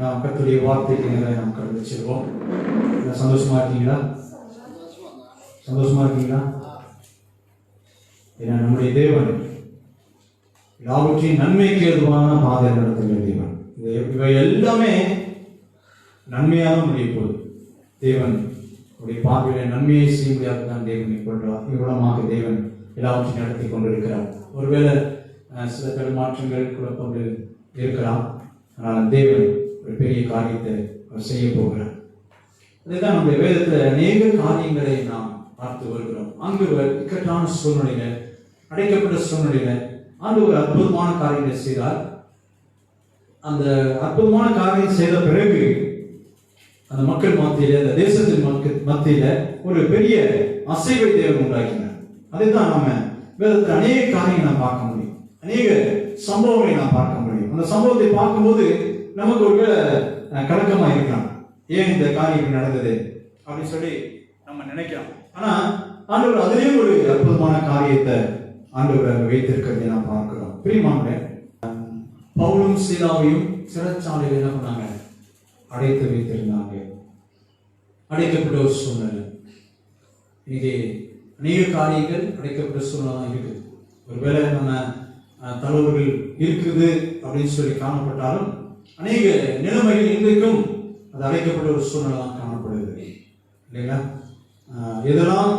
நாம் கர்த்தருடைய வார்த்தைக்கு நேராக நாம் கடந்து செல்வோம். சந்தோஷமா இருக்கீங்களா? சந்தோஷமா இருக்கீங்களா? ஏன்னா நம்முடைய தேவன் எல்லாவற்றையும் நன்மைக்கு ஏதுவான பாதை நடத்துகிற தேவன். இவை எல்லாமே நன்மையாக முடிய போகுது. தேவன் உடைய பார்வையில நன்மையை செய்ய முடியாது தான் தேவன் இவ்வளமாக தேவன் எல்லாவற்றையும் நடத்தி கொண்டிருக்கிறார். ஒருவேளை சில தடுமாற்றங்கள் குழப்பங்கள் இருக்கலாம், ஆனால் தேவன் ஒரு பெரிய காரியத்தை அவர் செய்ய போகிறார். அதுதான் நம்முடைய வேதத்தில் அநேக காரியங்களை நாம் பார்த்து வருகிறோம். அங்கு இக்கட்டான சூழ்நிலையில, அடைக்கப்பட்ட சூழ்நிலையில அங்கு ஒரு அற்புதமான காரியங்களை செய்தார். அந்த அற்புதமான காரியம் செய்த பிறகு அந்த மக்கள் மத்தியில, அந்த தேசத்தின் மத்தியில ஒரு பெரிய அசைவை தேவன் உண்டாக்கினார். அதைத்தான் நம்ம வேதத்தில் அநேக காரியங்களை நாம் பார்க்க முடியும், அநேக சம்பவங்களை நாம் பார்க்க முடியும். அந்த சம்பவத்தை பார்க்கும்போது நமக்கு ஒரு கலக்கமா இருக்கலாம், ஏன் இந்த காரியம் நடந்தது அப்படின்னு சொல்லி நம்ம நினைக்கலாம். ஆனா ஆண்டவர் அதிலேயும் ஒரு அற்புதமான காரியத்தை ஆண்டவர் வைத்திருக்கிறதை நாம் பார்க்கிறோம். பிரியமானவர்களே, பவுலும் சீலாவையும் சிறைச்சாலையில் என்ன பண்ணாங்க? அடைத்து வைத்திருந்தாங்க. அடைக்கப்பட்ட ஒரு சூழ்நிலை. இன்னைக்கு அநேக காரியங்கள் அடைக்கப்பட்ட சூழ்நிலை தான் இருக்குது. ஒருவேளை நம்ம தலைவர்கள் இருக்குது அப்படின்னு சொல்லி காணப்பட்டாலும் அநேக நிலைமைகள் இன்றைக்கும் அது அடைக்கப்பட்ட ஒரு சூழ்நிலை தான் காணப்படுகிறது, இல்லைங்களா? எதெல்லாம்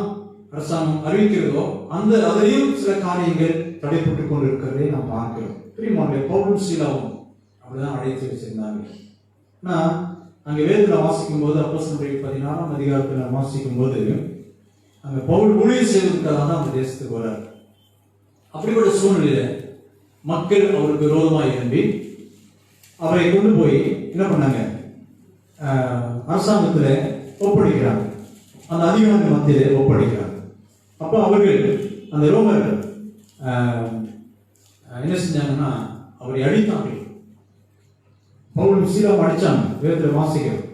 அரசாங்கம் அறிவிக்கிறதோ அந்த அதிலையும் சில காரியங்கள் தடைப்பட்டு கொண்டு இருக்கிறதை நாம் பார்க்கிறோம். பிரியமானவர்களே, பவுலும் சீலாவும் அப்படிதான் அடைத்து வச்சிருந்தாங்க. ஆனால் அங்கே வேதத்தில் வாசிக்கும் போது, அப்போஸ்தலர் 16ஆம் அதிகாரத்தில் வாசிக்கும் போது, அங்கே பவுல் ஊழியம் செய்வதற்காக தான் அந்த தேசத்துக்கு வரார். அப்படிப்பட்ட சூழ்நிலையில மக்கள் அவருக்கு விரோதமாக எழும்பி அவரை கொண்டு போய் என்ன பண்ணாங்க? அரசாங்கத்தில் ஒப்படைக்கிறாங்க, அந்த அதிகாரிகள் மத்தியில் ஒப்படைக்கிறாங்க. அப்போ அவர்கள் அந்த ரோமர்கள் என்ன செஞ்சாங்கன்னா அவரை அடித்தாங்க. பவுல் சீலாவை அடித்தாங்க. வேதத்தில் வாசிக்கிறோம்.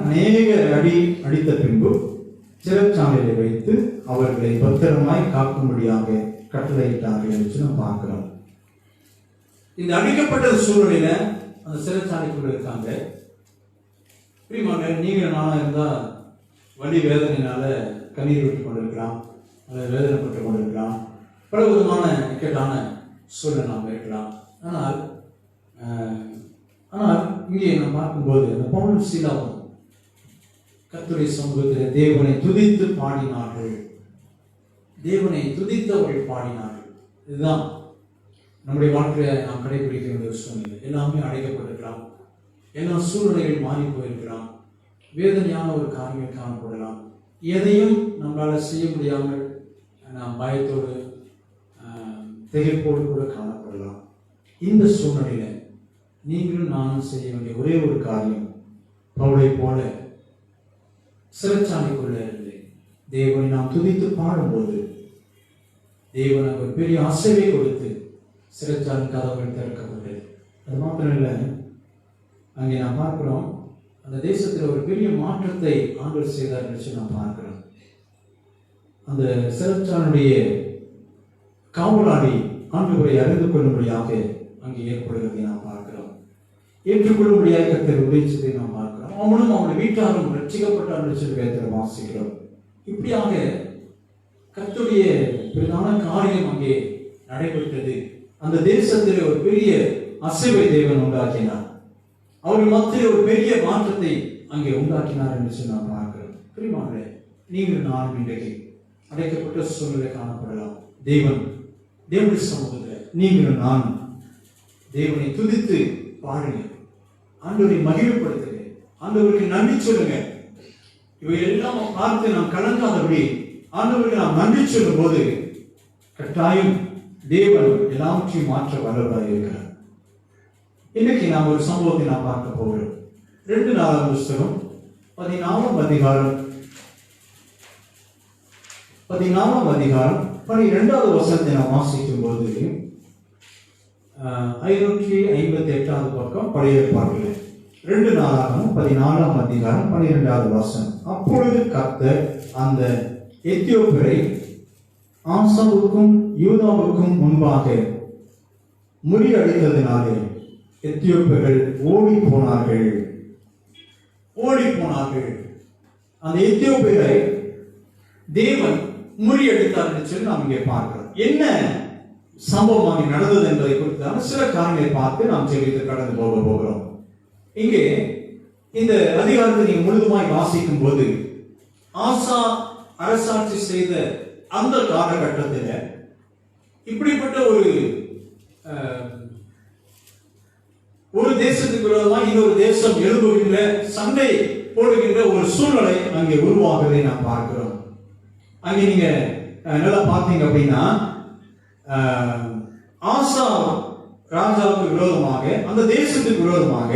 அநேக அடித்த பின்பு சிறைச்சாலையை வைத்து அவர்களை பத்திரமாய் காக்கும்படியாக கட்டளையிட்டார்கள் என்று நம்ம பார்க்கிறோம். இந்த அடிக்கப்பட்ட சூழ்நிலையில அந்த சிறைச்சாலைக்குள்ள இருக்காங்க. நீங்க நானா இருந்தா வலி வேதனையினால கண்ணீர் விட்டு கொண்டிருக்கலாம், அதை வேதனைப்பட்டு கொண்டிருக்கலாம், பல விதமான இக்கட்டான சூழ்நிலை நாம் இருக்கலாம். ஆனால் இங்கே நாம் பார்க்கும்போது அந்த பவுலும் சீலாவும் கர்த்தருடைய சமூகத்தில் தேவனை துதித்து பாடினார்கள். தேவனை துதித்தவர்கள் பாடினார்கள். இதுதான் நம்முடைய வாழ்க்கையை நாம் கடைபிடிக்க வேண்டிய ஒரு சூழ்நிலை. எல்லாமே அடைக்கப்பட்டிருக்கலாம், எல்லா சூழ்நிலைகள் மாறி போயிருக்கலாம், வேதனையான ஒரு காரியங்கள் காணப்படலாம், எதையும் நம்மளால் செய்ய முடியாமல் நாம் பயத்தோடு திகைப்போடு கூட காணப்படலாம். இந்த சூழ்நிலையில நீங்களும் நானும் செய்ய வேண்டிய ஒரே ஒரு காரியம், பவுலை போல சிறைச்சாலைக்குள்ள இருந்து தேவனை நாம் துதித்து பாடும்போது தேவன் ஒரு பெரிய அசைவை கொடுத்து சிறைச்சாலை கதவுகள் திறக்கப்பட்டது. அது மாத்திரம் இல்லை, அங்கே நாம் பார்க்கிறோம் அந்த தேசத்தில் ஒரு பெரிய மாற்றத்தை ஆண்டவர் செய்தார் என்று நாம் பார்க்கிறோம். அந்த சிறைச்சாலையுடைய காவலாளி ஆண்டவரை அறிந்து கொள்ளும்படியாக அங்கே ஏற்படுகிறதை நாம் பார்க்கிறோம். ஏற்றுக்கொள்ளும்படியாக கர்த்தர் உபதேசித்ததை நாம் பார்க்கிறோம். அவனும் அவனுடைய வீட்டாரும் ரட்சிக்கப்பட்டார் என்று சொல்லி வேதத்தில் வாசிக்கிறோம். இப்படியாக கர்த்தருடைய பிரதான காரியம் அங்கே நடைபெற்றது. அந்த தேசத்தில் ஒரு பெரிய அசைவை தேவன் உண்டாக்கினார். அவர்கள் மத்தியில் ஒரு பெரிய மாற்றத்தை அங்கே உண்டாக்கினார் என்று சொல்லி நாம் பார்க்கிறோம். பிரியமானவர்களே, நீங்கள் நானும் இன்றைக்கு அடைக்கப்பட்ட சூழ்நிலை காணப்படலாம். தேவனுடைய சமூகத்தில் நீங்கள் நானும் தேவனை துதித்து பாருங்க, ஆண்டவரை மகிழ்ப்படுத்துங்க, ஆண்டவருக்கு நன்றி சொல்லுங்க. இவை எல்லாம் பார்த்து நாம் கலங்காதபடி ஆண்டவருக்கு நாம் நன்றி சொல்லும் போது கட்டாயம் தேவன் எல்லாவற்றையும் மாற்ற வல்லவராக இருக்கிறார். இன்னைக்கு நாம் ஒரு சம்பவத்தை நாம் பார்க்க போகிறோம். 2 நாளாம் புஸ்தகம் 14ஆம் அதிகாரம் 12வது வசனத்தை நாம் வாசிக்கும் போது 558வது பக்கம் பழைய ஏற்பாட்டில் 2 நாளாகவும் 14ஆம் அதிகாரம் 12வது வசனம். அப்பொழுது கர்த்தர் அந்த எத்தியோப்பியரை ஆசாவுக்கும் யூதாவுக்கும் முன்பாக முறியடித்ததினாலே எத்தியோப்பியர்கள் ஓடி போனார்கள். அந்த எத்தியோப்பியரை தேவன் முறியடித்தார் என்று சொல்லி நாம் இங்கே பார்க்கிறோம். என்ன சம்பவம் அங்கே நடந்தது என்பதை குறித்தான சில காரணங்களை பார்த்து நாம் செவித்து கடந்து போகிறோம். இங்கே இந்த அதிகாரத்தை நீங்க முழுதுமாய் வாசிக்கும் போது ஆசா அரசாட்சி செய்த அந்த காலகட்டத்தில் இப்படிப்பட்ட ஒரு தேசத்துக்கு விரோதமாக இன்னொரு தேசம் எழுப்புகின்ற சண்டை போடுகின்ற ஒரு சூழ்நிலை அங்கே உருவாகுவதை நாம் பார்க்கிறோம். அங்கே நீங்க நல்லா பார்த்தீங்க அப்படின்னா ஆசா ராஜாவுக்கு விரோதமாக அந்த தேசத்துக்கு விரோதமாக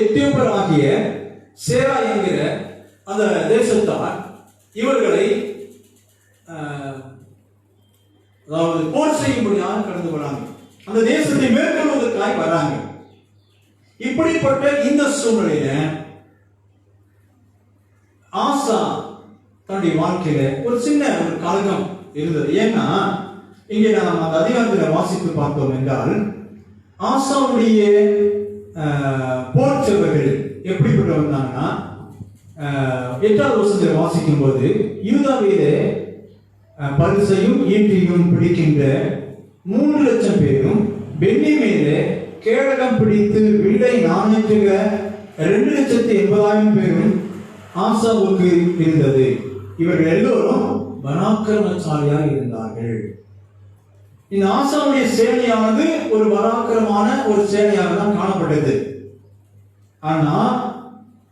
எத்தியோப்பியர் ஆகிய சேரா என்கிற அந்த தேசத்தார் இவர்களை அதாவது போர் செய்யும்படியாக கடந்து வராங்க. அந்த தேசத்தை மேற்கொள்வதற்காக வராங்க. இப்படிப்பட்ட இந்த சூழ்நிலையில ஆசா தன்னுடைய வாழ்க்கையில ஒரு சின்ன ஒரு கலகம் இருந்தது. ஏன்னா இங்கே நாம் அந்த அதிகாரத்தில் வாசித்து பார்த்தோம் என்றால் ஆசாவுடைய போர் செல்வர்கள் எப்படிப்பட்ட வந்தாங்கன்னா 8வது வசனத்தில் வாசிக்கும் போது யூதாவிலே பரிசையும் ஈட்டியும் பிடிக்கின்ற 3,00,000 பேரும் பென்யமீனிலே கேடகம் பிடித்து வில்லை நாணேற்றுக 2,80,000 பேரும் ஆசாவுக்கு இருந்தது. இவர்கள் எல்லோரும் பராக்கிரமசாலியாக இருந்தார்கள். இந்த ஆசாவுடைய சேனையானது ஒரு பராக்கிரமான ஒரு சேனையாக தான் காணப்பட்டது. ஆனா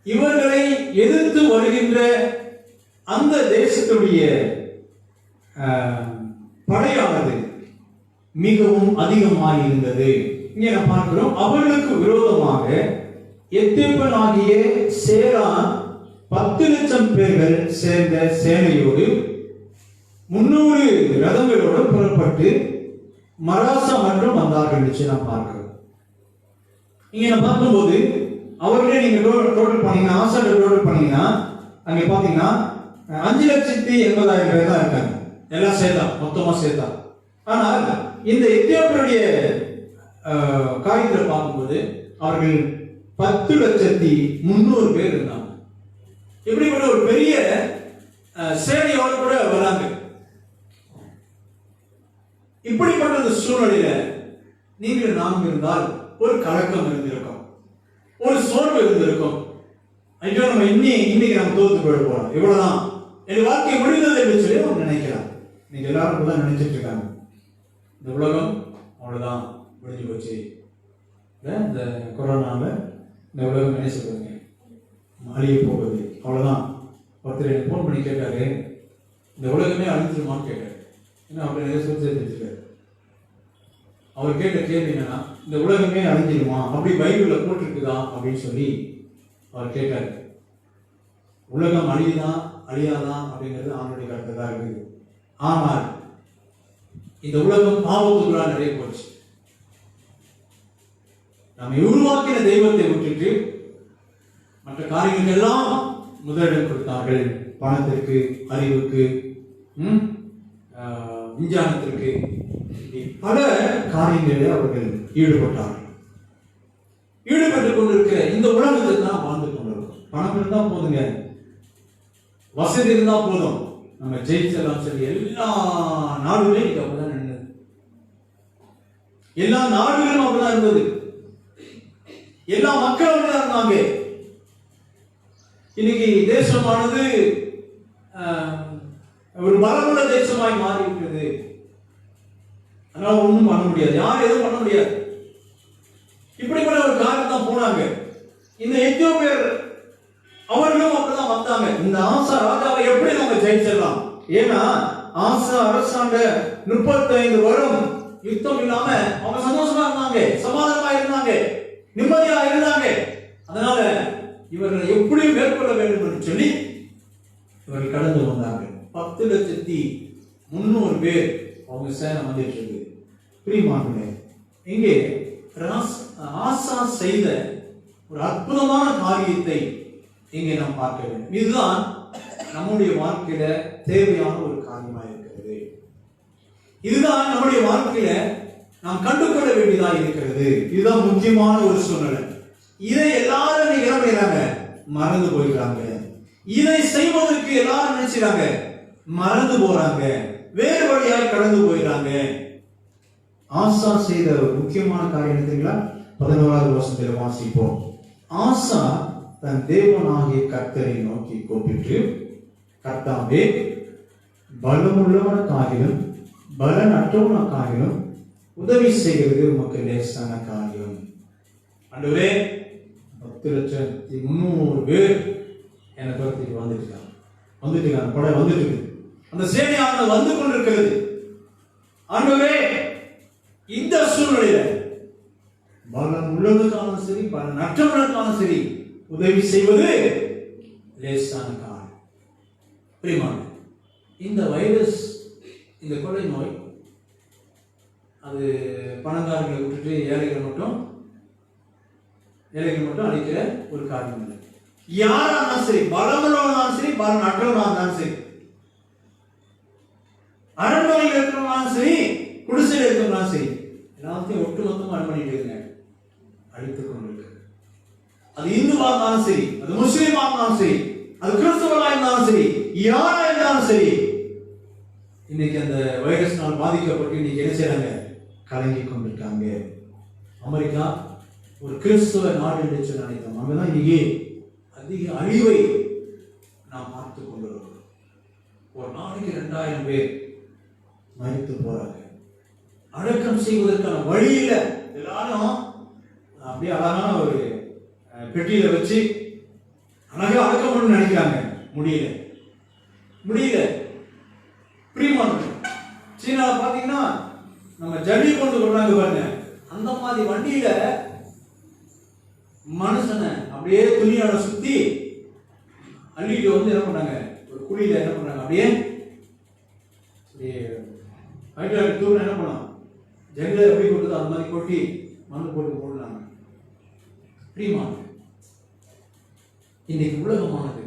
இவர்களை எதிர்த்து வருகின்ற அந்த தேசத்துடைய படையானது மிகவும் அதிகமாக இருந்தது. இங்கே நாம் பார்க்கிறோம், அவர்களுக்கு விரோதமாக எத்தியோப்பியன் ஆகிய சேரா 10,00,000 பேர்கள் சேர்ந்த சேனையோடு 300 ரதங்களோடு புறப்பட்டு மராசா மற்றும் வந்தார்கள் என்று நாம் பார்க்கிறோம். இங்க நான் பார்க்கும்போது அவர்களே நீங்க டோட்டல் பண்ணீங்கன்னா ஆசாட டோட்டல் பண்ணீங்கன்னா அங்க பாத்தீங்கன்னா 5,80,000 பேர் தான் இருக்காங்க. எல்லாம் சேர்த்தா மொத்தமா சேர்த்தா. ஆனால் இந்த எத்தியோப்பியருடைய காரியத்தில் பார்க்கும்போது அவர்கள் 10,300,000 பேர் இருந்தாங்க. இப்படிப்பட்ட ஒரு பெரிய சேனையோடு கூட வராங்க. இப்படிப்பட்ட சூழ்நிலையில நீங்கள் நாம் இருந்தால் ஒரு கலக்கம் இருந்திருக்கும், ஒரு சோர்வு இருந்திருக்கும். ஐயோ நம்ம இன்னைக்கு நம்ம தோத்து போயிட போறோம், இவ்வளவுதான் என் வாழ்க்கை முடிந்தது என்று சொல்லி அவங்க நினைக்கிறாங்க. நீங்க எல்லாரும் தான் நினைச்சிட்டு இருக்காங்க, இந்த உலகம் அவ்வளவுதான் முடிஞ்சு போச்சு, இந்த கொரோனால இந்த உலகம் என்ன சொல்றாங்க அழிய போகுது, அவ்வளவுதான். ஒருத்தர் எனக்கு போன் பண்ணி கேட்டாரு, இந்த உலகமே அழிஞ்சிருமான்னு கேட்டாரு. ஏன்னா அப்படி நிறைய சொல்லி தெரிஞ்சுக்காரு. அவர் கேட்ட கேள்வி என்னன்னா, இந்த உலகமே அழிஞ்சிருமா, அப்படி பைபிள்ல போட்டிருக்குதா அப்படின்னு சொல்லி அவர் கேட்டாரு. உலகம் அழியுதான் அழியாதான் அப்படிங்கிறது அவனுடைய கருத்து தான் இருக்குது. ஆனால் இந்த உலகம் பாவத்துக்குள்ளா நிறைய போச்சு. நம்மை உருவாக்கின தெய்வத்தை விட்டுட்டு மற்ற காரியங்கள் எல்லாம் முதலிடம் கொடுத்தார்கள். பணத்திற்கு, அறிவுக்கு, விஞ்ஞானத்திற்கு, பல காரியங்களில் அவர்கள் ஈடுபட்டார்கள். ஈடுபட்டுக் கொண்டிருக்கிற இந்த உலகத்தை தான் வாழ்ந்து கொண்டிருக்கோம். பணம் இருந்தா போதுங்க, வசதி இருந்தா போதும், நம்ம ஜெயிச்சலாம் சொல்லி எல்லா நாடுகளையும் இது அப்படிதான் நடந்தது. எல்லா நாடுகளும் அப்படிதான் இருந்தது. எல்லா மக்களும் அப்படிதான் இருந்தாங்க. இன்னைக்கு தேசமானது ஒரு பலமுள்ள தேசமாய் மாறிவிட்டது. அதனால ஒன்றும் பண்ண முடியாது, யாரும் எதுவும் பண்ண முடியாது. இப்படிப்பட்ட ஒரு காரியம் தான் போனாங்க. இந்த எத்தியோப்பியர் அவர்களும் அப்படிதான் வந்தாங்க. இந்த ஆசா ராஜாவை எப்படி நம்ம ஜெயிச்சிடலாம்? ஏன்னா ஆசா அரசாண்ட 35 வருடம் யுத்தம் இல்லாம அவங்க சந்தோஷமா இருந்தாங்க, சமாதானமா இருந்தாங்க, நிம்மதியா இருந்தாங்க. அதனால இவர்களை எப்படி மேற்கொள்ள வேண்டும் என்று சொல்லி இவர்கள் கடந்து வந்தாங்க. 10,300,000 பேர் அவங்க சேனை வந்துட்டு இருக்கு. பிரியமானவர்களே, இங்கே ஆசா செய்த ஒரு அற்புதமான காரியத்தை இங்கே நாம் பார்க்க வேண்டும். இதுதான் நம்முடைய வாழ்க்கையில தேவையான ஒரு காரியமாக இருக்கிறது. இதுதான் நம்முடைய வாழ்க்கையில நாம் கண்டுகொள்ள வேண்டியதாக இருக்கிறது. இதுதான் முக்கியமான ஒரு சூழ்நிலை. இதை எல்லாரும் நீங்க என்ன பண்ணிடுறாங்க? மறந்து போயிடுறாங்க. இதை செய்வதற்கு எல்லாரும் நினைச்சாங்க, மறந்து போறாங்க, வேறு வழியாக கடந்து போயிடுறாங்க. ஆசா செய்த ஒரு முக்கியமான காரியம் தெரியுங்களா? 11வது வசனத்தில் வாசிப்போம். ஆசா தன் தேவனாகிய கர்த்தரை நோக்கி கூப்பிட்டு, கர்த்தாவே, பலமுள்ளவனுக்காகிலும் பலனற்றவனுக்காகிலும் உதவி செய்கிறது உமக்கு லேசான காரியம். ஆண்டவரே, 10,300,000 பேர் எனக்கு வந்துட்டு படை வந்துட்டு அந்த சேனையானது வந்து கொண்டிருக்கிறது. ஆண்டவரே, இந்த சூழ்நிலையில பலன் உள்ளவனுக்கான சரி பலன் அற்றவனுக்கான சரி உதவி செய்வது லேசான காரியம். பிரியமான, இந்த வைரஸ், இந்த கொள்ளை நோய், அது பணக்காரர்களை விட்டுட்டு ஏழைகள் மட்டும் அழிக்கிற ஒரு காரியம் இல்லை. யாராலும் சரி, பலமுள்ளவனாலும் சரி பலன் அற்றவனாலும் சரி, அரண்மனையில் இருக்கிறவனாலும் சரி குடிசையில் இருக்கிறவனாலும் சரி, எல்லாத்தையும் ஒட்டுமொத்தமாக பண்ணிட்டு இருங்க, அழித்துக் கொண்டிருக்கு. அது இந்துவா இருந்தாலும் சரி, அது முஸ்லீமா இருந்தாலும் சரி, அது கிறிஸ்தவர்களா இருந்தாலும் சரி, யாரா இருந்தாலும் சரி, இன்னைக்கு அந்த வைரஸ்னால் பாதிக்கப்பட்டு இன்னைக்கு என்ன செய்யறாங்க? கலங்கி கொண்டிருக்காங்க. அமெரிக்கா ஒரு கிறிஸ்துவ நாடு என்று சொல்லி நினைத்தோம். அங்கதான் இன்னைக்கு அதிக அழிவை நாம் பார்த்து கொண்டிருக்கிறோம். ஒரு நாளைக்கு 2,000 பேர் மரித்து போறாங்க. அடக்கம் செய்வதற்கான வழி இல்லை. எல்லாரும் அப்படியே அழகான ஒரு பெட்டியில வச்சு அழகா அடக்கம் பண்ணு நினைக்கிறாங்க. முடியல. பிரியமானவர்களே, சீனால பாத்தீங்கன்னா நம்ம ஜல்லி கொண்டு வர்றாங்க பாருங்க, அந்த மாதிரி வண்டியில மனுஷனை அப்படியே துணியால சுத்தி அள்ளிட்டு வந்து என்ன பண்ணாங்க, ஒரு குழியில என்ன பண்றாங்க, அப்படியே தூரம் என்ன பண்ணோம், ஜல்லியில எப்படி கொண்டு அந்த மாதிரி கொட்டி மண் போட்டு போடலாங்க. பிரியமானவர்களே, இன்னைக்கு உலகமானது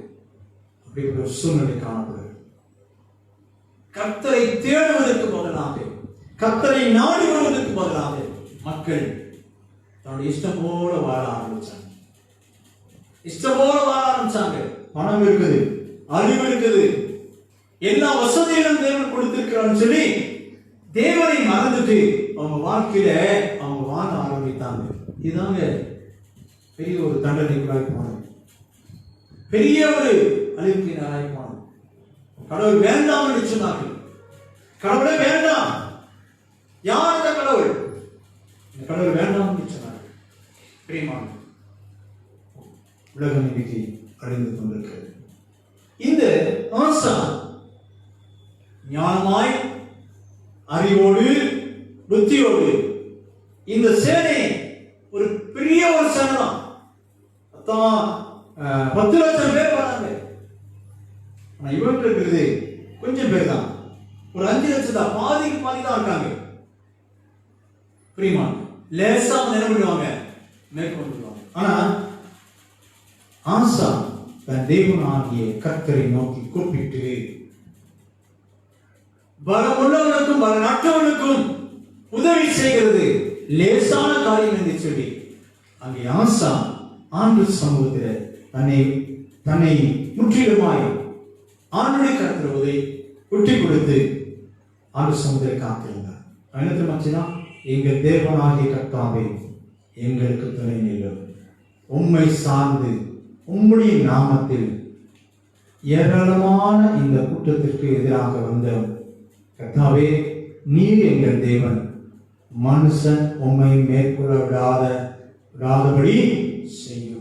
அப்படி ஒரு சூழ்நிலை காணப்படுது. கர்த்தரை தேடுவதற்கு பதிலாக, கர்த்தரை நாடி வருவதற்கு பதிலாக மக்கள் தன்னுடைய இஷ்டம் போல வாழ ஆரம்பிச்சாங்க. பணம் இருக்குது, அறிவு இருக்குது, எல்லா வசதிகளும் தேவன் கொடுத்திருக்கிறான்னு சொல்லி தேவனை மறந்துட்டு அவங்க வாழ்க்கையில அவங்க வாழ ஆரம்பித்தாங்க. இதுதாங்க பெரிய ஒரு தண்டனைக்குள்ளாய் போனது, பெரிய ஒரு அழிவுக்கு நாளாய் போனது. கடவுள் வேண்டாம் என்று சொன்னார்கள். கடவுளே வேண்டாம். யார் அந்த கடவுள்? கடவுள் வேண்டாம் என்று சொன்னார்கள். பிரியமான, உலகம் இன்னைக்கு அழிந்து கொண்டிருக்கிறது. இந்த ஆசா ஞானமாய் அறிவோடு புத்தியோடு இந்த சேனை ஒரு பெரிய ஒரு சேனை தான். 10 லட்சம் பேர் வராங்க. ஆனா இவங்க இருக்கிறது கொஞ்சம் பேர் தான், ஒரு 5 லட்சம் தான், பாதிக்கு பாதி தான் இருக்காங்க. பிரியமான, லேசா என்ன பண்ணுவாங்க, மேற்கொண்டுவாங்க. ஆனா ஆசா தன் தேவனாகிய கர்த்தரை நோக்கி கூப்பிட்டு, பலமுள்ளவனுக்கும் பலனற்றவனுக்கும் உதவி செய்கிறது லேசான காரியம் என்று சொல்லி அங்கே ஆசா ஆண்டவர் சமூகத்தில் தன்னை முற்றிலுமாய் ஆண்டுடைய கருத்துவதை விட்டு கொடுத்து ஆண்டு சமுதிரை காத்திருந்தார். என்னத்துமாச்சுன்னா, எங்கள் தேவனாகிய கர்த்தாவே, எங்களுக்கு துணை நில்லும், உம்மை சார்ந்து உம்முடைய நாமத்தில் ஏராளமான இந்த கூட்டத்திற்கு எதிராக வந்த கர்த்தாவே, நீர் எங்கள் தேவன், மனுஷன் உம்மை மேற்கொள்ள விடாதபடி செய்யும்.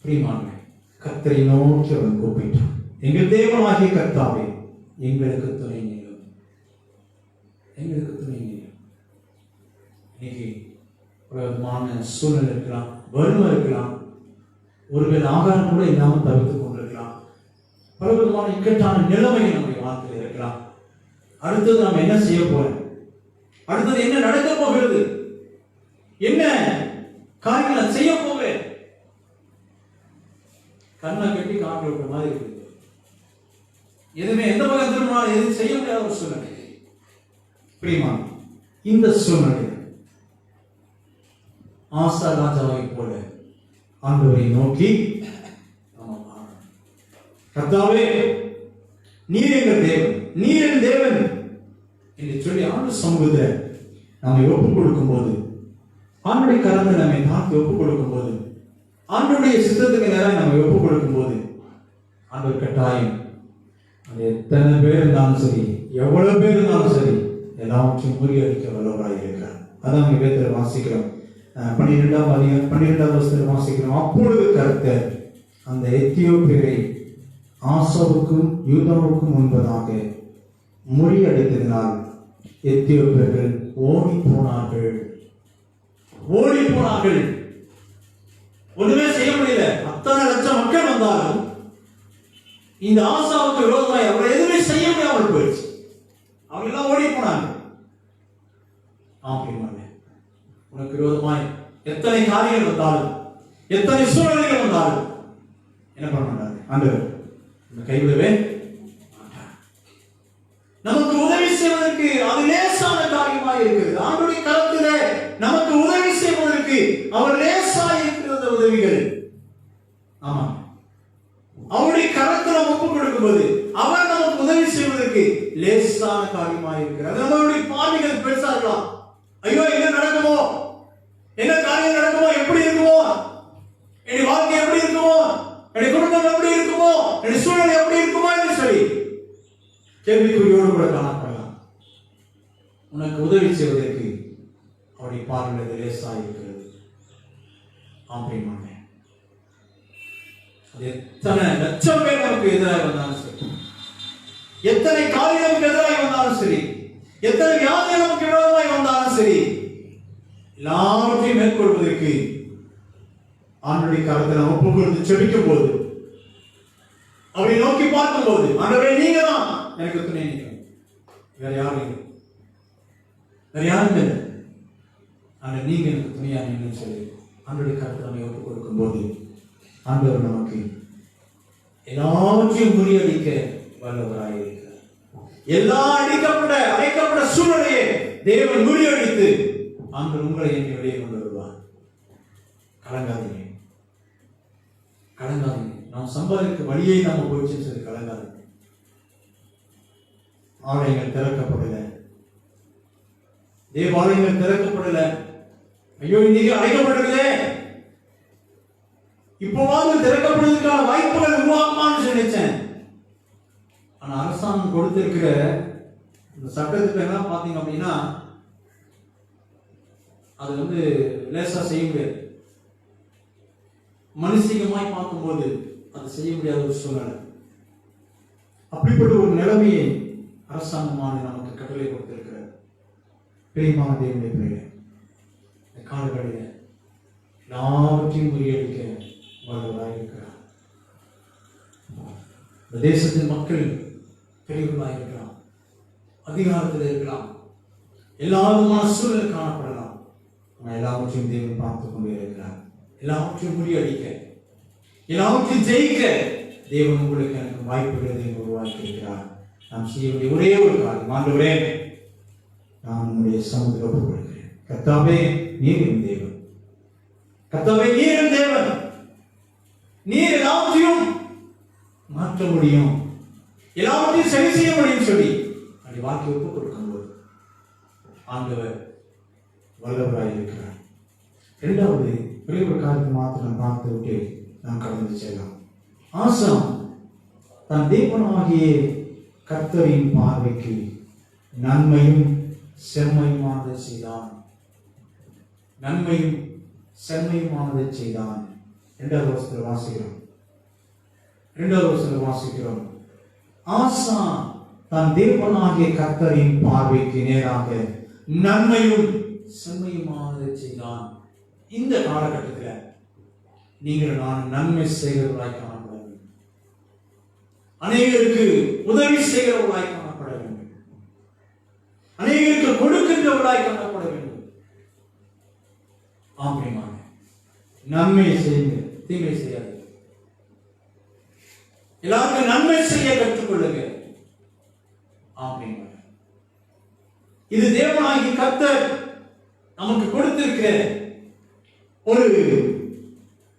பிரியமானவர்களே, கர்த்தரை நோக்கி அவன் கூப்பிட்டான். எங்கள் தேவனாகிய கர்த்தாவே, எங்களுக்கு துணை நில்லும், எங்களுக்கு துணை நில்லும். இன்னைக்கு ஒரு விதமான சூழ்நிலை இருக்கலாம், வறுமை இருக்கலாம், ஒருவேளை ஆகாரம் கூட இல்லாமல் தவிர்த்துக் கொண்டிருக்கலாம், பல விதமான இக்கட்டான நிலைமை நம்முடைய வாழ்க்கையில் இருக்கலாம். அடுத்தது நாம் என்ன செய்ய போறோம், அடுத்தது என்ன நடக்க போகிறது, என்ன காரியங்களை செய்ய போகிறேன், கண்ணை கட்டி காட்டு விட்ட மாதிரி இருக்குது. எதுவுமே எந்த பக்கம் திரும்பினாலும் எதுவும் செய்ய முடியாத ஒரு சூழ்நிலை. பிரியமான, இந்த சூழ்நிலையில் ஆசா ராஜாவை போல ஆண்டவரை நோக்கி கர்த்தாவே நீர் எங்கள் தேவன், நீர் என் தேவன் என்று சொல்லி ஆண்டு சமூகத்தில் நம்மை ஒப்புக் கொடுக்கும் போது, ஆண்டுடைய கரத்தை நம்மை தாக்கி ஒப்புக் கொடுக்கும் போது, ஆண்டுடைய சித்தத்துக்கு நேரம் நம்மை ஒப்புக் கொடுக்கும் போது, ஆண்டவர் கட்டாயம் அது எத்தனை பேர் இருந்தாலும் சரி, எவ்வளவு பேர் இருந்தாலும் சரி, எல்லாவற்றையும் முறியடிக்க வல்லவராக இருக்கிறார். அதான் நம்ம வேதத்தில் வாசிக்கிறோம். 12வது வசனத்தில் வாசிக்கிறோம். அப்பொழுது கர்த்தர் அந்த எத்தியோப்பியரை ஆசாவுக்கும் யூதாவுக்கும் முன்பதாக முறியடித்ததினால் எத்தியோப்பியர்கள் ஓடி போனார்கள். ஒண்ணுமே செய்ய முடியல. அத்தனை லட்சம் மக்கள் வந்தாலும் இந்த ஆசாவுக்கு விரோதமாய் அவரை எதுவுமே செய்ய முடியாமல் போயிடுச்சு. அவங்க எல்லாம் ஓடி போனாங்க. உனக்கு விரோதமாய் எத்தனை காரியங்கள் வந்தாலும், எத்தனை சூழ்நிலைகள் வந்தாலும் என்ன பண்ண மாட்டாங்க? ஆண்டவர் கைவிடவே நமக்கு உதவி செய்வதற்கு அது லேசான காரியமாக இருக்கிறது. ஆண்டுடைய கரத்திலே நமக்கு உதவி செய்வதற்கு அவர் லேசாக இருக்கிற உதவிகள். ஆமா, அவருடைய கரத்தில் ஒப்புக் கொடுக்கும்போது அவர் நமக்கு உதவி செய்வதற்கு லேசான காரியமாக இருக்கிறது. நம்மளுடைய பாவிகள் பெருசா இருக்கலாம். ஐயோ, என்ன நடக்குமோ, என்ன காரியம் நடக்குமோ, எப்படி இருக்குமோ, என் வாழ்க்கை எப்படி இருக்குமோ, என் குடும்பம் எப்படி இருக்குமோ, என் சூழ்நிலை எப்படி இருக்குமோ என்று சொல்லி கேள்விக்குறியோடு கூட காணப்படலாம். உனக்கு உதவி செய்வதற்கு அவருடைய பார்வையில் லேசாக இருக்கிறது. ஆம்பீமானே, அது எத்தனை லட்சம் பேர் நமக்கு எதிராக வந்தாலும் சரி, எத்தனை காரியம் நமக்கு எதிராக வந்தாலும் சரி, எத்தனை வியாதி நமக்கு விரோதமாய் வந்தாலும் சரி, எல்லாவற்றையும் மேற்கொள்வதற்கு ஆண்டுடைய கரத்தில் ஒப்புக் கொடுத்து செபிக்கும் போது, அவரை நோக்கி பார்க்கும் போது, ஆண்டவரே நீங்க தான் எனக்கு துணை நிற்கணும், வேற யாரும் இல்லை, வேற யாரும் இல்லை, ஆனால் நீங்க எனக்கு துணையா நின்று சொல்லி ஆண்டுடைய கரத்தில் நம்மை ஒப்புக் கொடுக்கும் போது ஆண்டவர் நமக்கு எல்லாவற்றையும் முறியடிக்க வல்லவராக இருக்கிறார். எல்லா அடைக்கப்பட்ட சூழ்நிலையை தேவன் முறியடித்து ஆண்டவர் உங்களை என்னை வெளியே கொண்டு வருவார். கலங்காதீங்க. நாம் சம்பாதிக்க வழியை நாம போயிடுச்சுன்னு சொல்லி கலங்காதீங்க. ஆலயங்கள் திறக்கப்படல, தேவாலயங்கள் திறக்கப்படல. ஐயோ, இன்னைக்கு அடைக்கப்பட்டிருக்குதே, இப்போவாது திறக்கப்படுவதற்கான வாய்ப்புகள் உருவாக்குமான்னு நினைச்சேன். ஆனா அரசாங்கம் கொடுத்திருக்கிற இந்த சட்டத்துக்கு என்ன பாத்தீங்க அப்படின்னா, அது லேசா செய்ய முடியாது. மனுஷிகமாய் பார்க்கும்போது அது செய்ய முடியாத ஒரு சூழ்நிலை. அப்படிப்பட்ட ஒரு நிலைமையை அரசாங்கமானது நமக்கு கட்டளை கொடுத்திருக்கிறார். பிரியமான தேவனுடைய பிள்ளைகளே, இந்த காலங்களில் எல்லாவற்றையும் முறியடிக்க வல்லவராக இருக்கிறார். இந்த தேசத்தின் மக்கள் பெரியவர்களாக இருக்கலாம், அதிகாரத்தில் இருக்கலாம், எல்லா விதமான சூழ்நிலை காணப்படலாம். எல்லாவற்றையும் தேவன் பார்த்துக் கொண்டே இருக்கிறார். எல்லாவற்றையும் முறியடிக்க, எல்லாவற்றையும் ஜெயிக்க தேவன் உங்களுக்கு எனக்கு வாய்ப்புகளை உருவாக்கி இருக்கிறார். நாம் செய்ய வேண்டிய ஒரே ஒரு காரியம், ஆண்டவரே நான் உங்களுடைய சமூகத்தில் ஒப்புக் கொடுக்கிறேன். கர்த்தாவே நீர் என் தேவன், கர்த்தாவே நீர் என் தேவன், நீர் எல்லாவற்றையும் மாற்ற முடியும், எல்லாவற்றையும் சரி செய்ய முடியும் சொல்லி அப்படி வாக்கி ஒப்புக் கொடுக்கும்போது ஆண்டவர் வல்லவராய் இருக்கிறார். இரண்டாவது ஒரே ஒரு காரியத்தை மாத்திரம் பார்த்து விட்டு நாம் கடந்து செல்லலாம். ஆசா தன் தேவனாகிய கர்த்தரின் பார்வைக்கு நன்மையும் செம்மையுமானதை செய்தான். நன்மையும் செம்மையுமானதை செய்தான். இரண்டாவது வசனத்தில் வாசிக்கிறோம். ஆசா தன் தேவனாகிய கர்த்தரின் பார்வைக்கு நேராக நன்மையும் செம்மையுமானதை செய்தான். இந்த காலகட்டத்தில் நீங்கள் நான் நன்மை செய்கிறவர்களாய் காணப்பட வேண்டும், அநேகருக்கு உதவி செய்கிறவர்களாய் காணப்பட வேண்டும், அநேகருக்கு கொடுக்கின்றவர்களாய் காணப்பட வேண்டும். ஆம்பீமான நன்மை செய்யுங்க, தீமை செய்யாது. எல்லாருக்கும் நன்மை செய்ய கற்றுக்கொள்ளுங்க. ஆம்பீமான இது தேவனாகி கர்த்தர் நமக்கு கொடுத்திருக்கிற ஒரு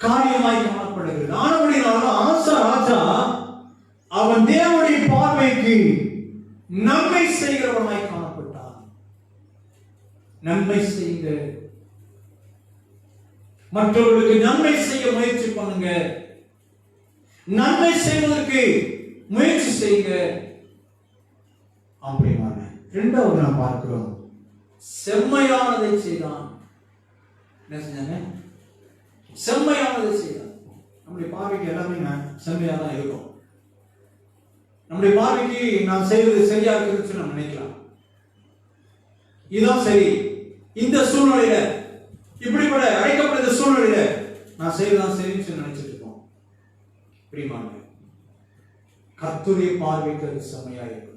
காரியமாய் காணப்படுகிறது. ஆனபடினாலும் ஆசா ராஜா அவன் தேவனுடைய பார்வைக்கு நன்மை செய்கிறவனாய் காணப்பட்டான். நன்மை செய்யுங்க, மற்றவர்களுக்கு நன்மை செய்ய முயற்சி பண்ணுங்க, நன்மை செய்வதற்கு முயற்சி செய்யுங்க. அப்படிமான இரண்டாவது நாம் பார்க்கிறோம், செம்மையானதை செய்தான். என்ன செஞ்சாங்க? செம்மையானதை செய்தான். நம்முடைய பார்வைக்கு எல்லாமே செம்மையா தான் இருக்கும். நம்முடைய பார்வைக்கு நாம் செய்வது சரியா இருக்குன்னு நம்ம நினைக்கலாம். இதுதான் சரி, இந்த சூழ்நிலையில, இப்படிப்பட்ட அழைக்கப்பட்ட சூழ்நிலையில நான் செய்வதுதான் சரின்னு நினைச்சிட்டு இருக்கோம். பிரியமான கர்த்தருடைய பார்வைக்கு அது செம்மையா இருக்கும்.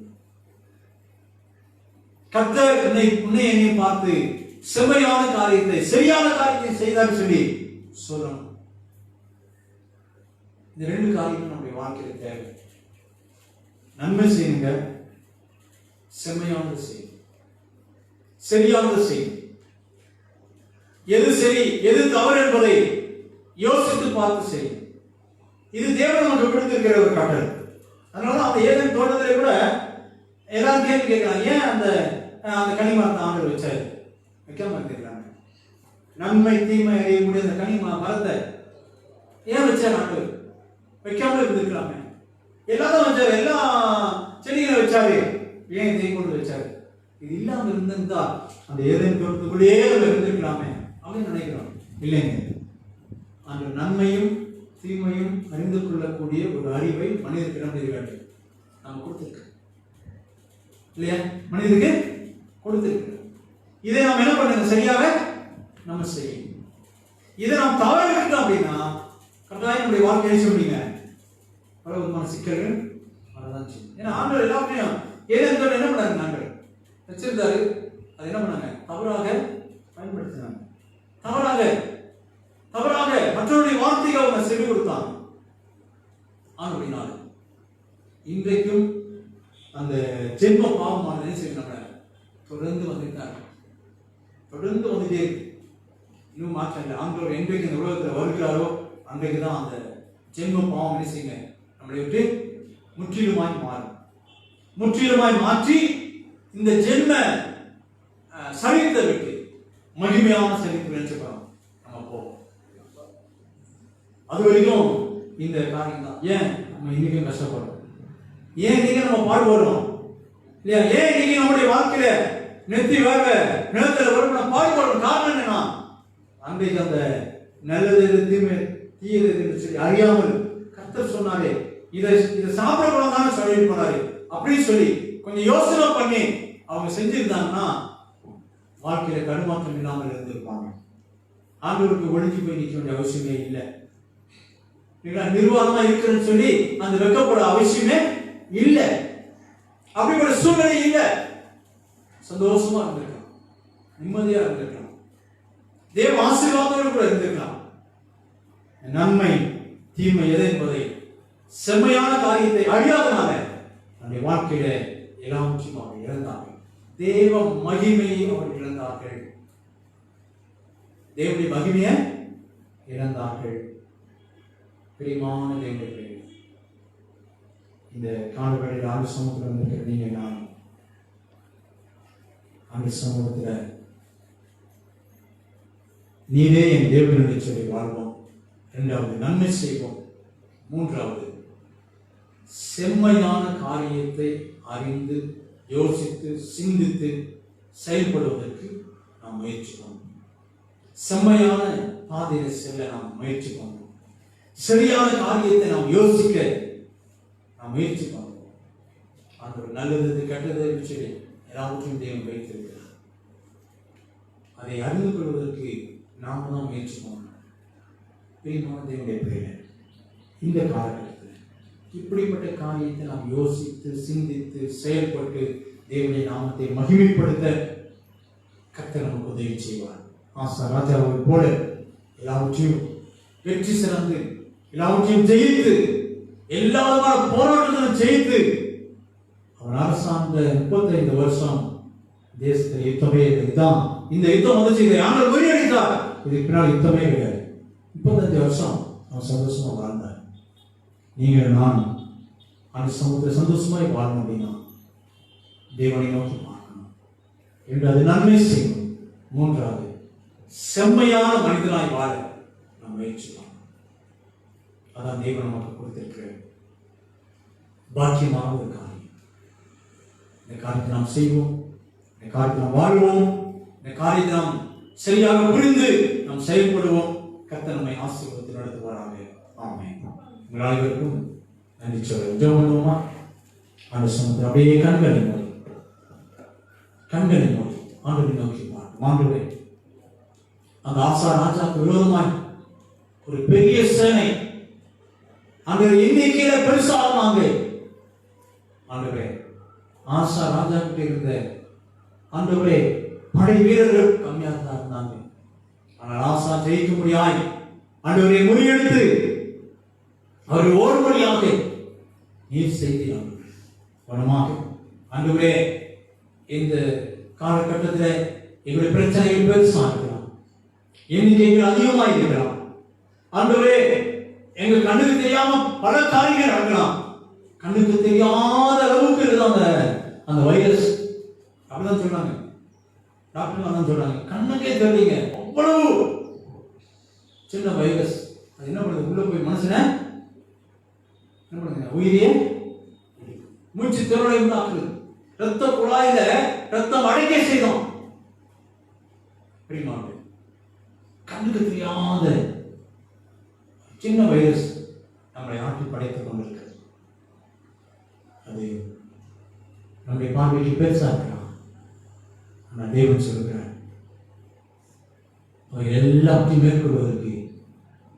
கர்த்தர் என்னை பார்த்து செம்மையான காரியத்தை, சரியான காரியத்தை செய்தார் சொல்லி சொல்லணும். இந்த ரெண்டு காரியமும் நம்முடைய வாழ்க்கையில் தேவை. நன்மை செய்யுங்க, செம்மையானது செய்யுங்க, சரியானது செய்யுங்க. எது சரி எது தவறு என்பதை யோசித்து பார்த்து செய்யுங்க. இது தேவன் நமக்கு கொடுத்திருக்கிற ஒரு கட்டளை. அதனால அந்த ஏதேன் தோட்டத்திலே கூட எல்லாரும் கேள்வி கேட்கலாம், ஏன் அந்த கனிமரத்தை ஆண்டவர் வச்சாரு? வைக்காம இருந்திருக்காங்க. நன்மை தீமை அறியக்கூடிய அந்த மரத்தை ஏன் வச்சார் ஆண்டவர்? வைக்காம இருந்திருக்கலாமே. எல்லாரும் வச்சாரு, எல்லா செடிகளை வச்சாரு, ஏன் இதை கொண்டு வச்சாரு? இது இல்லாம இருந்திருந்தா அந்த ஏதேன் தோட்டத்துக்குள்ளேயே இருந்திருக்கலாமே அப்படின்னு நினைக்கிறோம். இல்லைங்க, அந்த நன்மையும் தீமையும் அறிந்து கொள்ளக்கூடிய ஒரு அறிவை மனிதருக்கு என்ன செய்ய நம்ம கொடுத்திருக்க இல்லையா? மனிதருக்கு கொடுத்திருக்க. இதை நாம் என்ன பண்ணுங்க? சரியாக நம்ம செய்யணும். இதை நாம் தவறு விட்டோம் அப்படின்னா கட்டாயம் நம்முடைய வாழ்க்கையை சொல்றீங்க பல விதமான சிக்கல்கள் வரதான் செய்யும். ஏன்னா ஆண்கள் எல்லாமே ஏதேன் என்ன பண்ணாங்க? நாங்கள் வச்சிருந்தாரு, அது என்ன பண்ணாங்க? தவறாக பயன்படுத்தினாங்க. தவறாக மற்றவருடைய வார்த்தைகளை அவங்க செவி கொடுத்தாங்க. ஆனபடினால இன்றைக்கும் அந்த ஜென்ம பாவமானதை செய்யணும் தொடர்ந்து வந்துட்டாங்க, தொடர்ந்து வந்துட்டே இருக்கு. இன்னும் மாற்றம் இல்லை. ஆண்டவர் என்றைக்கு இந்த உலகத்தில் வருகிறாரோ அன்றைக்கு தான் அந்த ஜென்ம பாவம் என்ன செய்யுங்க நம்மளை விட்டு முற்றிலுமாய் மாற்றி இந்த ஜென்ம சரீரத்தை விட்டு மகிமையான சரீரத்தை நினைச்சுக்கிறோம் நம்ம போவோம். அது வரைக்கும் இந்த காரியம் தான். ஏன் நம்ம இன்னைக்கும் கஷ்டப்படுறோம்? ஏன் இன்னைக்கு நம்ம பாடுபடுறோம் இல்லையா? ஏன் இன்னைக்கு நம்முடைய வாழ்க்கையில நெத்தி வேக நிலத்துல வரும் நம்ம பாடுபடுறோம்? காரணம் என்னன்னா, அன்றைக்கு அந்த நல்லது தீயது சொல்லி அறியாமல் கர்த்தர் சொன்னாரே, இதை சாப்பிடக்கூடாதான்னு சொல்லி போனாரு அப்படின்னு சொல்லி கொஞ்சம் யோசனை பண்ணி அவங்க செஞ்சிருந்தாங்கன்னா வாழ்க்கையில கடுமாற்றம் இல்லாமல் இருந்திருப்பாங்க. ஆண்டவருக்கு ஒழிஞ்சு போய் நிற்க வேண்டிய அவசியமே இல்லை. நிர்வாகமா இருக்குன்னு சொல்லி அந்த வெக்கப்பட அவசியமே இல்லை. அப்படிப்பட்ட சூழ்நிலை இல்லை. சந்தோஷமா இருந்திருக்கலாம், நிம்மதியா இருந்திருக்கலாம், தேவ ஆசீர்வாதத்தோடு கூட இருந்திருக்கலாம். நன்மை தீமை எது என்பதை செம்மையான காரியத்தை அறியாதனால நம்முடைய வாழ்க்கையில எல்லாவற்றையும் அவர்கள் இழந்தார்கள். தேவ மகிமையை அவர்கள் இழந்தார்கள். தேவனுடைய மகிமையை இழந்தார்கள். பிரியமான தேவனுடைய இந்த காலவெளியில் ஆண்டு சமூகத்தில் வந்திருக்கிற நீங்க நான் ஆண்டு சமூகத்தில் நீரே என் தேவன் என்று சொல்லி வாழ்வோம். இரண்டாவது நன்மை செய்வோம். மூன்றாவது செம்மையான காரியத்தை அறிந்து யோசித்து சிந்தித்து செயல்படுவதற்கு நாம் முயற்சி பண்ணணும். செம்மையான பாதையில செல்ல நாம் முயற்சி பண்ணணும். சரியான காரியத்தை நாம் யோசிக்க நாம் முயற்சி பண்ணணும். ஆண்டவர் நல்லது கெட்டது சொல்லி எல்லாவற்றையும் தேவன் வைத்திருக்கிறார். அதை அறிந்து கொள்வதற்கு நாம் தான் முயற்சி பண்ணணும். பிரியமான தேவனுடைய பிள்ளைகளே, இந்த காலகட்டத்தில் இப்படிப்பட்ட காரியத்தை நாம் யோசித்து சிந்தித்து செயல்பட்டு தேவனுடைய நாமத்தை மகிமைப்படுத்த கர்த்தர் நமக்கு உதவி செய்வார். ஆசா ராஜாவை போல எல்லாவற்றையும் வெற்றி சிறந்து எல்லாவற்றையும் ஜெயித்து எல்லா போராட்டங்களும் ஜெயித்து அவன் அரசாண்ட 35 வருஷம் தேசத்தில் யுத்தமே இதுதான். இந்த யுத்தம் வந்துச்சு, இதை ஆண்டவர் முறியடித்தார். இதுக்கு பின்னால் யுத்தமே கிடையாது. 35 வருஷம் அவன் சந்தோஷமா வாழ்ந்தார். நீங்கள் நான் அந்த சமூகத்தில் சந்தோஷமாய் வாழணும் அப்படின்னா தேவனை நோக்கி பார்க்கணும் என்று அது நன்மை செய்யும். மூன்றாவது, செம்மையான மனிதனாய் வாழ நாம் முயற்சிக்கலாம். அதான் தேவன் நமக்கு கொடுத்திருக்கிற பாக்கியமான ஒரு காரியம். இந்த காரியத்தை நாம் செய்வோம், இந்த காரியத்தை நாம் வாழ்வோம், இந்த காரியத்தை நாம் சரியாக புரிந்து நாம் செயல்படுவோம். கர்த்தர் நம்மை ஆசீர்வாதத்தில் நடத்துவாராக. ஆமென். உங்கள் அனைவருக்கும் நன்றி சொல்ல ஜெபம் பண்ணுவோமா? அந்த சமூகத்தில் அப்படியே கண்களை மூடி ஆண்டவரை நோக்கி பார்க்கும். ஆண்டவரே, அந்த ஆசா ராஜாவுக்கு விரோதமாய் ஒரு பெரிய சேனை ஆண்டவர் எண்ணிக்கையில பெருசாக ஆண்டவரே, ஆசா ராஜா கிட்ட இருந்த ஆண்டவரே படை வீரர்கள் கம்மியாக தான் இருந்தாங்க. ஆனால் ஆசா ஜெயிக்க முடியாய் ஆண்டவரை முறியெடுத்து அவர் ஓடும்படியாக நீர் செய்தீர். வனமாக ஆண்டவரே, இந்த காலகட்டத்தில் எங்களுடைய பிரச்சனைகள் பெருசாக இருக்கலாம், எண்ணிக்கைகள் அதிகமாக இருக்கலாம். ஆண்டவரே, எங்க கண்ணுக்கு தெரியாம பல காரியங்கள் நடக்கலாம். கண்ணுக்கு தெரியாத அளவுக்கு அந்த வைரஸ். அப்படிதான் சொன்னாங்க டாக்டர், தான் சொல்றாங்க, கண்ணுக்கே தெரியலீங்க, அவ்வளவு சின்ன வைரஸ். அது என்ன பண்ணுது? உள்ள போய் மனுஷனை என்ன பண்ணுங்க, உயிரியே மூச்சு திறனை உண்டாக்குது. ரத்த குழாயில ரத்தம் அடைக்க செய்தோம். கண்ணுக்கு தெரியாத சின்ன வைரஸ் நம்மளை ஆற்றில் படைத்துக் கொண்டிருக்கிறது. அது நம்முடைய பார்வைக்கு பெருசா இருக்கலாம். ஆனால் தேவன் சொல்கிறார், அவை எல்லாத்தையும் மேற்கொள்வதற்கு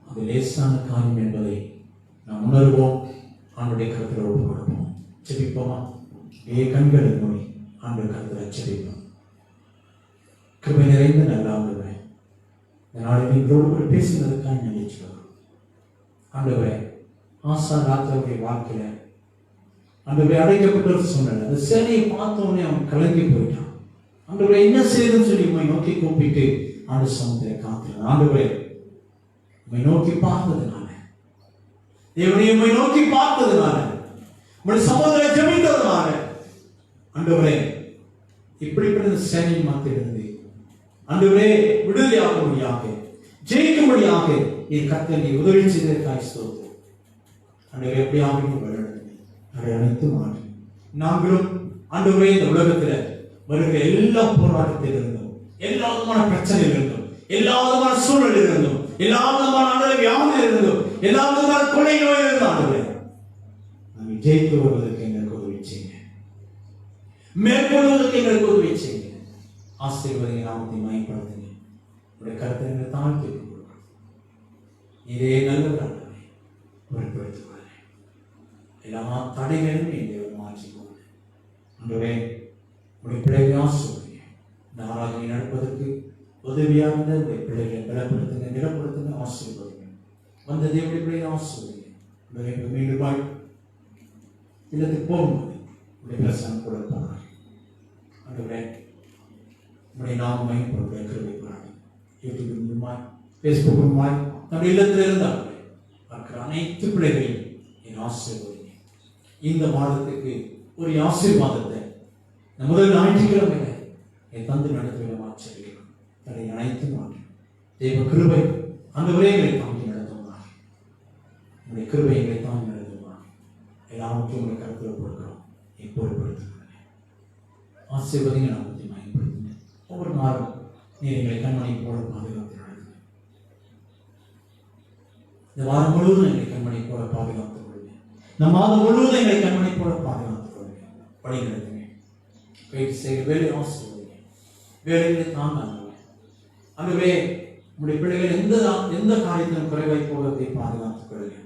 அது லேசான காரியம் என்பதை நாம் உணர்வோம். ஆண்டுடைய கருத்தில் ஒப்புக் கொடுப்போம். செபிப்போமா? கண்களை மூடி ஆண்டு கருத்தில் செபிப்போம். கிருபை நிறைந்த நல்ல ஆண்டவரே, இந்த நாளில் எங்களோடு கூட பேசினதுக்காக நன்றி சொல்கிறோம். ஆண்டவரே, ஆசா ராஜாவுடைய வாழ்க்கையில ஆண்டவரே அடைக்கப்பட்ட ஒரு சூழ்நிலை, அந்த சேனையை பார்த்தோன்னே அவன் கலங்கி போயிட்டான். ஆண்டவரே, என்ன செய்யுதுன்னு சொல்லி உண்மை நோக்கி கூப்பிட்டு ஆண்டு சமுத்திரை காத்துறான். ஆண்டவரே, உண்மை நோக்கி பார்த்ததுனால, தேவனை உண்மை நோக்கி பார்த்ததுனால, உங்களுடைய சமுதிரை ஜெபித்ததுனால, ஆண்டவரே, இப்படிப்பட்ட சேனையை மாத்திருந்து ஆண்டவரே விடுதலையாகும்படியாக, ஜெயிக்கும்படியாக என் கர்த்தரை உதவி செய்ததற்காக ஸ்தோத்திரம். ஆண்டவரே, எப்படியாக அதை அனைத்து மாற்றி நாங்களும் ஆண்டவரே இந்த உலகத்தில் வருகிற எல்லா போராட்டத்தில் இருந்தோம், எல்லா விதமான பிரச்சனையில் இருந்தோம், எல்லா விதமான சூழலில் இருந்தோம், எல்லா விதமான வியாதியில் இருந்தோம், எல்லா விதமான கொலை நோயில் இருந்தோம். ஆண்டவரே, நாங்கள் ஜெயித்து வருவதற்கு எங்களுக்கு உதவி செய்யுங்க, மேற்கொள்வதற்கு எங்களுக்கு உதவி செய்யுங்க. ஆசீர்வாதங்களை நாமத்தை மயப்படுத்துங்க. உடைய கருத்தை எங்களை தாழ்த்தி கொடுக்கணும். இதே நல்ல பொருட்படுத்துவாங்க. எல்லா தடைகளையும் நீங்கள் மாற்றிக்கோங்க. ஆண்டவரே, உடைய பிள்ளைகளை ஆசீர்வதிங்க. இந்த ஆராதனை நடப்பதற்கு உதவியாக இருந்த உடைய பிள்ளைகளை பலப்படுத்துங்க, நிலப்படுத்துங்க, ஆசீர்வதிங்க. வந்த தேவனுடைய பிள்ளைகளை ஆசீர்வதிங்க. மீண்டும் இல்லத்துக்கு போகும்போது உடைய பிரசனம் கூட போகிறாங்க. ஆண்டவரே, உடைய நாம மயப்படுத்த கிருபை பாருங்க. யூடியூப் மூலமாய், ஃபேஸ்புக் மூலமாய் நம்முடைய இல்லத்தில் இருந்தால் பார்க்கிற அனைத்து பிள்ளைகளையும் என் ஆசீர்வதிங்க. இந்த மாதத்துக்கு ஒரு ஆசீர்வாதத்தை முதல் ஞாயிற்றுக்கிழமையில என் தந்து நடத்துகிற மாற்றிருக்கிறோம். அதை அனைத்து மாற்றி தேவ கிருபை அந்த விரைகளை தாங்கி நடத்துவாங்க. உங்களுடைய கிருபைகளை தாங்கி நடத்துவாங்க. எல்லாவற்றையும் உங்களை கருத்தில் கொடுக்கிறோம். பொருட்படுத்துங்க. ஆசீர்வதிங்க, நாமத்தை மயப்படுத்துங்க. ஒவ்வொரு நாளும் எங்களை கண்மணி போல பாதுகாத்து நடத்துங்க. இந்த வாரம் முழுவதும் எங்களை கண்மணி போல பாதுகாத்துக் கொள்ளுங்க. இந்த மாதம் முழுவதும் எங்களை கண்மணி போல பாதுகாத்துக் கொள்ளுங்க. பணி நடத்துங்க. பயிற்சி செய்ய வேலை ஆசீர்வதிங்க. வேலைகளை தாங்க. அதுவே உங்களுடைய பிள்ளைகள் எந்த காரியத்திலும் குறைவாய் போவதை பாதுகாத்துக் கொள்ளுங்க.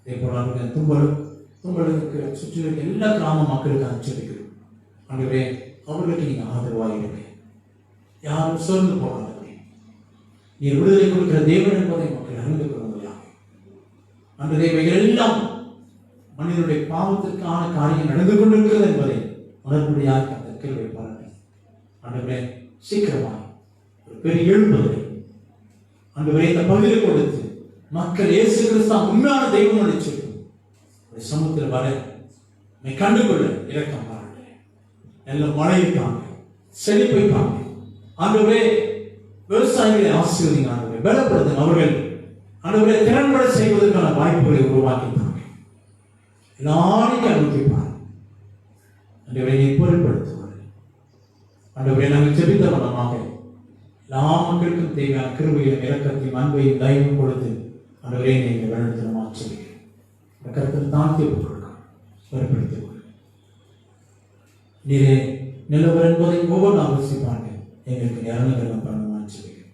இதே போல தும்பலுக்கு சுற்றி இருக்க எல்லா கிராம மக்களுக்கு அனுப்பிச்சிருக்கிறோம். அதுவே அவர்களுக்கு நீங்க ஆதரவாயிருங்க. யாரும் சோர்ந்து போகாதீங்க. நீ விடுதலை கொடுக்கிற தேவன் என்பதை மக்கள் அறிந்து கொள்ளும்படியாக அந்த தேவைகள் எல்லாம் மனிதனுடைய பாவத்திற்கான காரியம் நடந்து கொண்டிருக்கிறது என்பதை உணர்வுடையாக அந்த கேள்வி பாருங்கள். ஆண்டவரே சீக்கிரமாய் ஒரு பெரிய எழுப்புதலை ஆண்டவரே இந்த பகுதியில் கொடுத்து மக்கள் இயேசு கிறிஸ்து உண்மையான தெய்வம் என்று சொல்லி சமூகத்தில் வர கண்டுகொள்ள இறக்கம் பாருங்க. நல்ல மழைக்காங்க, செழிப்பைக்காங்க. ஆண்டவரே விவசாயிகளை ஆசீர்வதிங்க. ஆண்டவரே பலப்படுத்துங்க. அவர்கள் ஆண்டவரே திறன்பட செய்வதற்கான வாய்ப்புகளை உருவாக்கிட்டாங்க. எல்லாரையும் அனுப்பிப்பார். ஆண்டவரை பொருட்படுத்துவார். ஆண்டவரை நாங்கள் ஜெபித்த வண்ணமாக எல்லா மக்களுக்கும் தேவையான கிருபையும் இரக்கத்தையும் அன்பையும் தயவும் கொடுத்து ஆண்டவரே நீங்கள் வழிநடத்தணும் ஆச்சரியம் கருத்தில் தாழ்த்தி பொருட்படுத்திக் கொள்ளுங்கள். நீரே நிலவர் என்பதை ஒவ்வொரு நாள் யோசிப்பாங்க. எங்களுக்கு நேரம் பண்ணணும் ஆச்சரியம்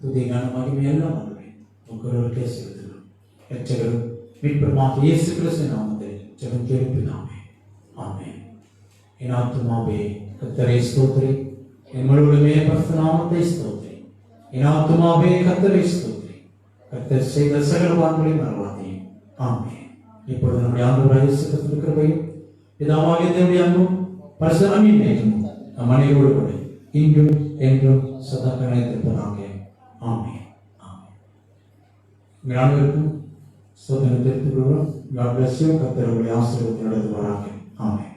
துதிகான மகிமை எல்லாம் வருவேன் ஒவ்வொருவருக்கே செலுத்துகிறோம். ரட்சகரும் மீட்பருமாக இயேசு கிறிஸ்து நாமத்தில் ஜெபம் கேட்பினாமே. ஆமென். என் ஆத்துமாவே கர்த்தரை ஸ்தோத்திரி, என் முழுவதுமே பரிசுத்த நாமத்தை ஸ்தோத்திரி. என் ஆத்துமாவே கர்த்தரை ஸ்தோத்திரி, கர்த்தர் செய்த சகல வான்களையும் மறவாதே. ஆமென். இப்பொழுது நம்முடைய ஆண்டவராகிய இயேசு கிறிஸ்துவின் கிருபையும் பிதாவாகிய தேவனுடைய அன்பும் பரிசுத்த ஆவியின் நம் அனைவரோடு கூட இன்றும் என்றும் சதா கனித்திருப்பதாக. ஆமென். ஆமென். உங்கள் அனைவருக்கும் சோதனை தெரிவித்துக் கொள்கிறோம். God bless you. கர்த்தர் உங்களை ஆசீர்வதித்து நடத்துவாராக. ஆமென்.